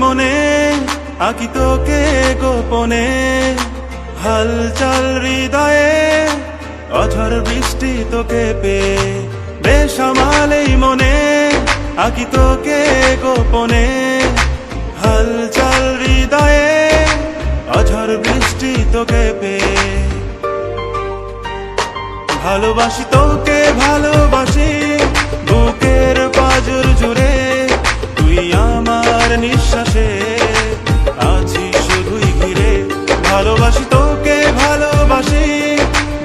মনে আঁকি তোকে গোপনে, হালচাল হৃদয়ে অঝড় বৃষ্টি তোকে পেয়ে। বেসামাল এই মনে আঁকি তোকে গোপনে, হালচাল হৃদয়ে অঝড় বৃষ্টি তোকে পেয়ে। ভালোবাসি তোকে ভালোবাসি বুকের পাঁজর জুড়ে, তুই আমার নিঃশ্বাসে আছিস শুধুই ঘিরে। ভালোবাসি তোকে ভালোবাসি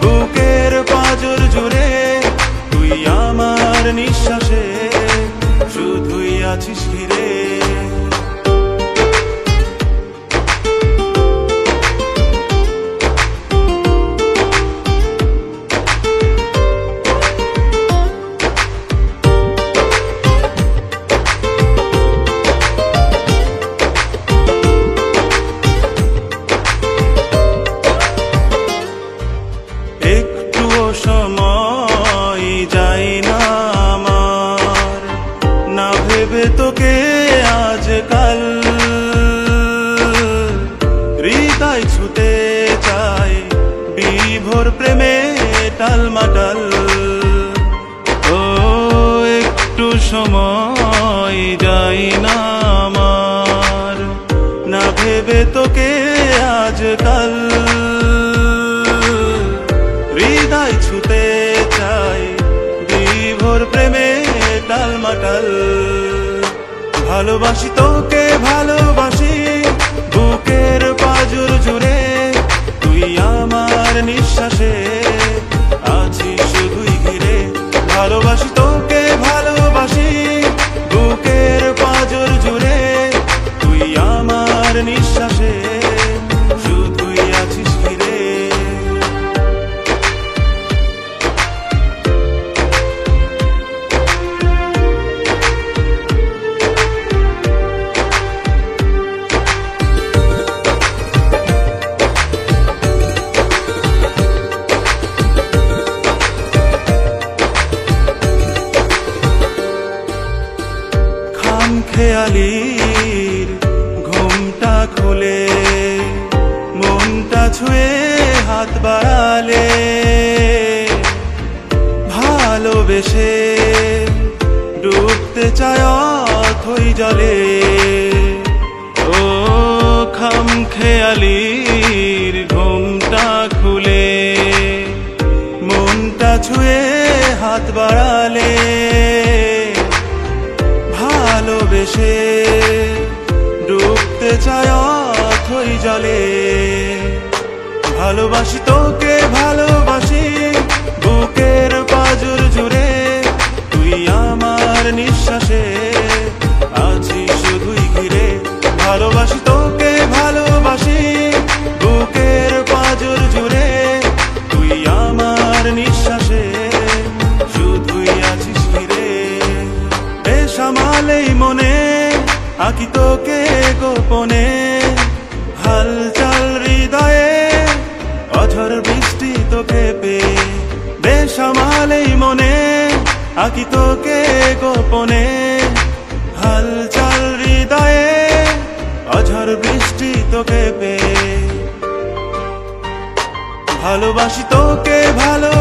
বুকের পাঁজর জুড়ে, তুই আমার নিঃশ্বাসে শুধুই আছিস ঘিরে। একটুও সময় যায় না আমার না ভেবে তোকে আজকাল, হৃদয় ছুতে চাই বিভোর প্রেমে টালমাটাল। ও একটু সময় যায় না আমার না ভেবে তোকে আজকাল, হৃদয় ছুতে চাই বিভোর প্রেমে টালমাটাল। ভালোবাসি তোকে ভালোবাসি বুকের পাঁজর জুড়ে, তুই আমার নিঃশ্বাসে আছিস শুধুই ঘিরে। ভালোবাসি তোকে ভালোবাসি বুকের পাঁজর জুড়ে, তুই আমার নিঃশ্বাসে শুধুই আছিস ঘিরে। খেয়ালির ঘুমটা খুলে মনটা ছুঁয়ে হাত বাড়ালে, ভালোবেসে ডুবতে চায় অথই জলে। ও খাম খেয়ালির ঘুমটা খুলে মনটা ছুঁয়ে হাত বাড়ালে, ভালোবেসে ডুবতে চায় অথই জলে। ভালোবাসি তোকে ভালোবাসি বুকের পাঁজর জুড়ে, তুই আমার নিঃশ্বাসে আছিস শুধুই ঘিরে। ভালোবাসি তোকে ভালোবাসি বুকের পাঁজর জুড়ে, তুই আমার নিঃশ্বাসে শুধুই আছিস ঘিরে। বেসামাল এই মনে আঁকি তোকে গোপনে, হালচাল হৃদয়ে অঝড় বৃষ্টি তোকে পেয়ে। বেসামাল এই মনে আঁকি তোকে গোপনে, হালচাল হৃদয়ে অঝড় বৃষ্টি তোকে পেয়ে। ভালোবাসি তোকে ভালো